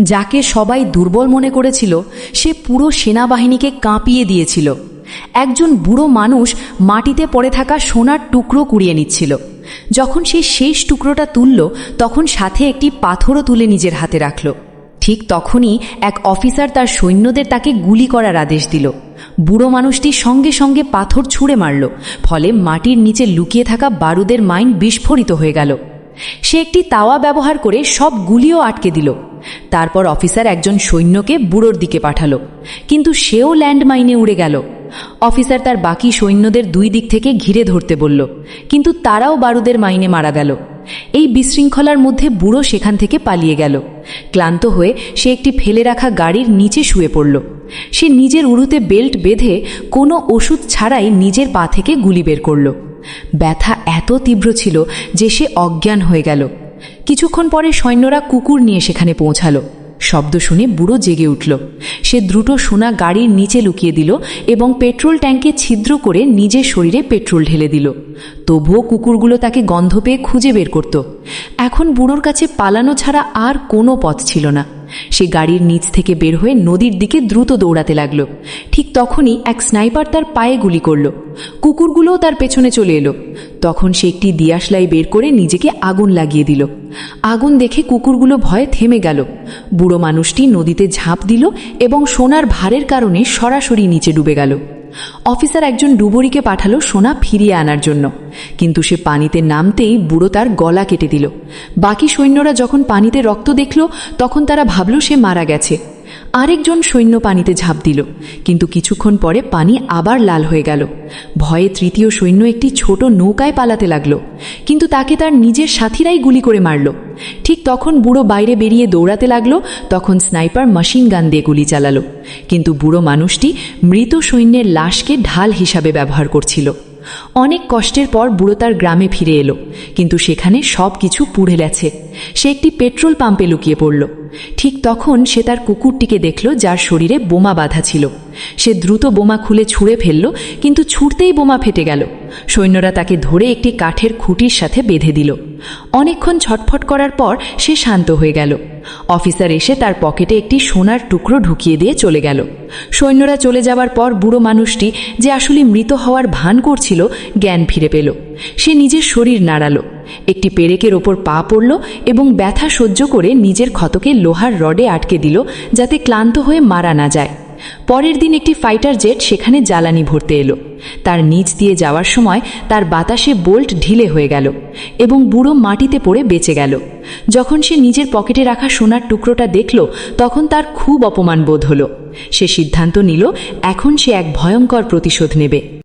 যাকে সবাই দুর্বল মনে করেছিল সে পুরো সেনাবাহিনীকে কাঁপিয়ে দিয়েছিল। একজন বুড়ো মানুষ মাটিতে পড়ে থাকা সোনার টুকরো কুড়িয়ে নিচ্ছিল। যখন সেই শেষ টুকরোটা তুলল তখন সাথে একটি পাথরও তুলে নিজের হাতে রাখল। ঠিক তখনই এক অফিসার তার সৈন্যদের তাকে গুলি করার আদেশ দিল। বুড়ো মানুষটি সঙ্গে সঙ্গে পাথর ছুঁড়ে মারল, ফলে মাটির নিচে লুকিয়ে থাকা বারুদের মাইন বিস্ফোরিত হয়ে গেল। সে একটি তাওয়া ব্যবহার করে সব গুলিও আটকে দিল। তারপর অফিসার একজন সৈন্যকে বুড়োর দিকে পাঠালো, কিন্তু সেও ল্যান্ডমাইনে উড়ে গেল। অফিসার তার বাকি সৈন্যদের দুই দিক থেকে ঘিরে ধরতে বলল, কিন্তু তারাও বারুদের মাইনে মারা গেল। এই বিশৃঙ্খলার মধ্যে বুড়ো সেখান থেকে পালিয়ে গেল। ক্লান্ত হয়ে সে একটি ফেলে রাখা গাড়ির নিচে শুয়ে পড়ল। সে নিজের উরুতে বেল্ট বেঁধে কোনো ওষুধ ছাড়াই নিজের পা থেকে গুলি বের করল। ব্যথা এত তীব্র ছিল যে সে অজ্ঞান হয়ে গেল। কিছুক্ষণ পরে সৈন্যরা কুকুর নিয়ে সেখানে পৌঁছালো। শব্দ শুনে বুড়ো জেগে উঠল। সে দ্রুত সোনা গাড়ির নিচে লুকিয়ে দিল এবং পেট্রোল ট্যাঙ্কে ছিদ্র করে নিজের শরীরে পেট্রোল ঢেলে দিল। তবুও কুকুরগুলো তাকে গন্ধ পেয়ে খুঁজে বের করত। এখন বুড়োর কাছে পালানো ছাড়া আর কোনো পথ ছিল না। সে গাড়ির নিচ থেকে বের হয়ে নদীর দিকে দ্রুত দৌড়াতে লাগল। ঠিক তখনই এক স্নাইপার তার পায়ে গুলি করল। কুকুরগুলোও তার পেছনে চলে এলো। তখন সে একটি দিয়াশলাই বের করে নিজেকে আগুন লাগিয়ে দিল। আগুন দেখে কুকুরগুলো ভয়ে থেমে গেল। বুড়ো মানুষটি নদীতে ঝাঁপ দিল এবং সোনার ভারের কারণে সরাসরি নিচে ডুবে গেল। অফিসার একজন ডুবুরিকে পাঠালো সোনা ফিরিয়ে আনার জন্য, কিন্তু সে পানিতে নামতেই বুড়ো তার গলা কেটে দিল। বাকি সৈন্যরা যখন পানিতে রক্ত দেখল তখন তারা ভাবল সে মারা গেছে। আরেকজন সৈন্য পানিতে ঝাঁপ দিল, কিন্তু কিছুক্ষণ পরে পানি আবার লাল হয়ে গেল। ভয়ে তৃতীয় সৈন্য একটি ছোট নৌকায় পালাতে লাগলো, কিন্তু তাকে তার নিজের সাথীরাই গুলি করে মারল। ঠিক তখন বুড়ো বাইরে বেরিয়ে দৌড়াতে লাগলো। তখন স্নাইপার মেশিন গান দিয়ে গুলি চালালো, কিন্তু বুড়ো মানুষটি মৃত সৈন্যের লাশকে ঢাল হিসাবে ব্যবহার করছিল। অনেক কষ্টের পর বুড়ো তার গ্রামে ফিরে এলো, কিন্তু সেখানে সব কিছু পুড়ে গেছে। সে একটি পেট্রোল পাম্পে লুকিয়ে পড়ল। ঠিক তখন সে তার কুকুরটিকে দেখল, যার শরীরে বোমা বাঁধা ছিল। সে দ্রুত বোমা খুলে ছুঁড়ে ফেলল, কিন্তু ছুঁড়তেই বোমা ফেটে গেল। সৈন্যরা তাকে ধরে একটি কাঠের খুঁটির সাথে বেঁধে দিল। অনেকক্ষণ ছটফট করার পর সে শান্ত হয়ে গেল। অফিসার এসে তার পকেটে একটি সোনার টুকরো ঢুকিয়ে দিয়ে চলে গেল। সৈন্যরা চলে যাওয়ার পর বুড়ো মানুষটি, যে আসলে মৃত হওয়ার ভান করছিল, জ্ঞান ফিরে পেল। সে নিজের শরীর নাড়ালো, একটি পেরেকের ওপর পা পড়ল এবং ব্যথা সহ্য করে নিজের ক্ষতকে লোহার রডে আটকে দিল, যাতে ক্লান্ত হয়ে মারা না যায়। পরের দিন একটি ফাইটার জেট সেখানে জ্বালানি ভরতে এলো। তার নিচ দিয়ে যাওয়ার সময় তার বাতাসে বোল্ট ঢিলে হয়ে গেল এবং বুড়ো মাটিতে পড়ে বেঁচে গেল। যখন সে নিজের পকেটে রাখা সোনার টুকরোটা দেখল তখন তার খুব অপমান বোধ হলো। সে সিদ্ধান্ত নিল এখন সে এক ভয়ঙ্কর প্রতিশোধ নেবে।